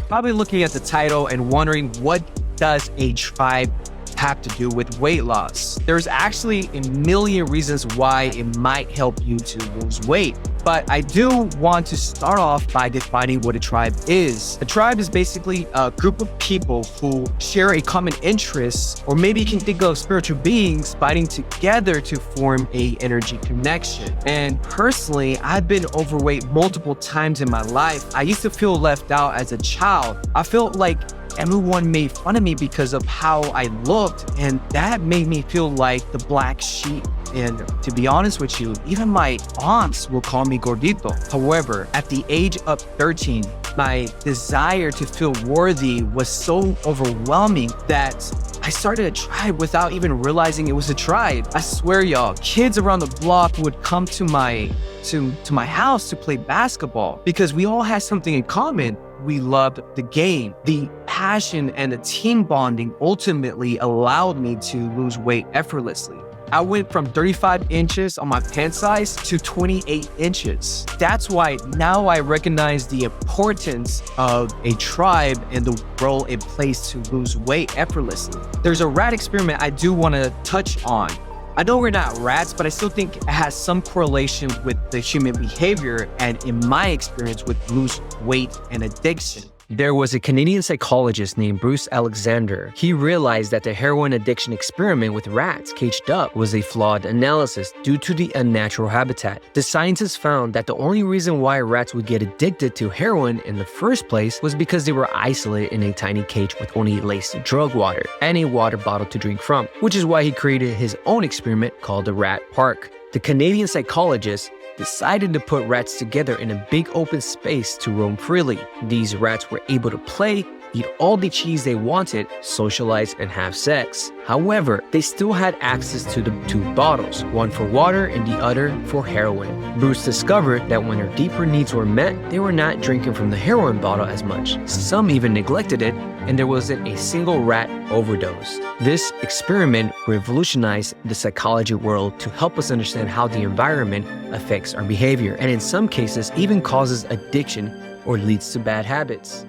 Probably looking at the title and wondering, what does a tribe have to do with weight loss? There's actually a million reasons why it might help you to lose weight. But I do want to start off by defining what a tribe is. A tribe is basically a group of people who share a common interest, or maybe you can think of spiritual beings fighting together to form a energy connection. And personally, I've been overweight multiple times in my life. I used to feel left out as a child. I felt like everyone made fun of me because of how I looked, and that made me feel like the black sheep. And to be honest with you, even my aunts will call me gordito. However, at the age of 13, my desire to feel worthy was so overwhelming that I started a tribe without even realizing it was a tribe. I swear, y'all, kids around the block would come to my house to play basketball because we all had something in common. We loved the game. The passion and the team bonding ultimately allowed me to lose weight effortlessly. I went from 35 inches on my pant size to 28 inches. That's why now I recognize the importance of a tribe and the role it plays to lose weight effortlessly. There's a rat experiment I do want to touch on. I know we're not rats, but I still think it has some correlation with the human behavior and, in my experience, with lose weight and addiction. There was a Canadian psychologist named Bruce Alexander. He realized that the heroin addiction experiment with rats caged up was a flawed analysis due to the unnatural habitat. The scientists found that the only reason why rats would get addicted to heroin in the first place was because they were isolated in a tiny cage with only laced drug water and a water bottle to drink from, which is why he created his own experiment called the Rat Park. The Canadian psychologist decided to put rats together in a big open space to roam freely. These rats were able to play, eat all the cheese they wanted, socialize, and have sex. However, they still had access to the two bottles, one for water and the other for heroin. Bruce discovered that when their deeper needs were met, they were not drinking from the heroin bottle as much. Some even neglected it, and there wasn't a single rat overdosed. This experiment revolutionized the psychology world to help us understand how the environment affects our behavior, and in some cases even causes addiction or leads to bad habits.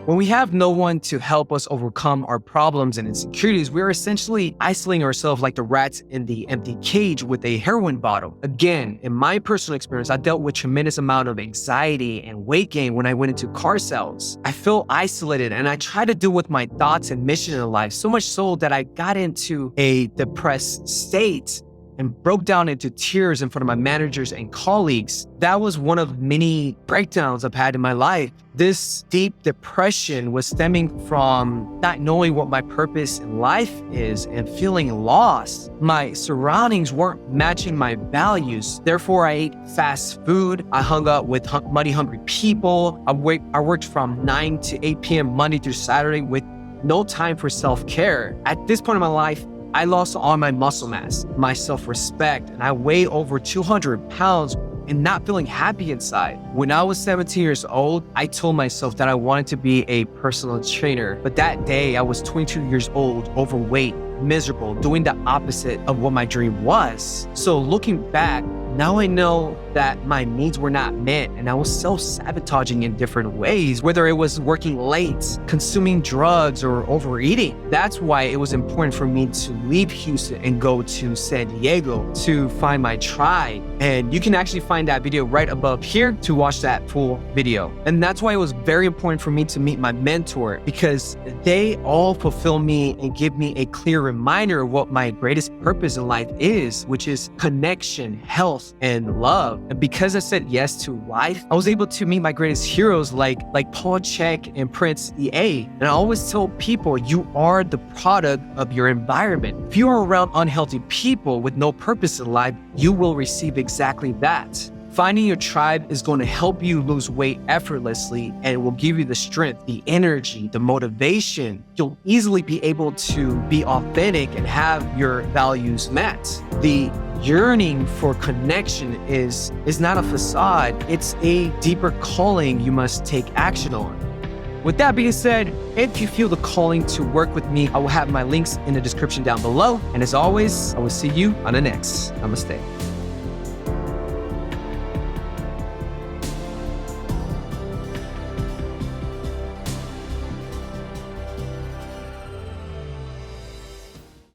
When we have no one to help us overcome our problems and insecurities, we're essentially isolating ourselves like the rats in the empty cage with a heroin bottle. Again, in my personal experience, I dealt with tremendous amount of anxiety and weight gain when I went into car sales. I felt isolated, and I tried to deal with my thoughts and mission in life, so much so that I got into a depressed state and broke down into tears in front of my managers and colleagues. That was one of many breakdowns I've had in my life. This deep depression was stemming from not knowing what my purpose in life is and feeling lost. My surroundings weren't matching my values. Therefore, I ate fast food. I hung out with money hungry people. I worked from 9 to 8 p.m. Monday through Saturday with no time for self-care. At this point in my life, I lost all my muscle mass, my self-respect, and I weighed over 200 pounds and not feeling happy inside. When I was 17 years old, I told myself that I wanted to be a personal trainer. But that day, I was 22 years old, overweight, miserable, doing the opposite of what my dream was. So looking back, now I know that my needs were not met, and I was self-sabotaging in different ways, whether it was working late, consuming drugs, or overeating. That's why it was important for me to leave Houston and go to San Diego to find my tribe. And you can actually find that video right above here to watch that full video. And that's why it was very important for me to meet my mentor, because they all fulfill me and give me a clear reminder of what my greatest purpose in life is, which is connection, health, and love. And because I said yes to life, I was able to meet my greatest heroes like Paul Chek and Prince is.A. And I always tell people, you are the product of your environment. If you are around unhealthy people with no purpose in life, you will receive exactly that. Finding your tribe is going to help you lose weight effortlessly, and it will give you the strength, the energy, the motivation. You'll easily be able to be authentic and have your values met. The yearning for connection is not a facade. It's a deeper calling you must take action on. With that being said, if you feel the calling to work with me, I will have my links in the description down below. And as always, I will see you on the next. Namaste.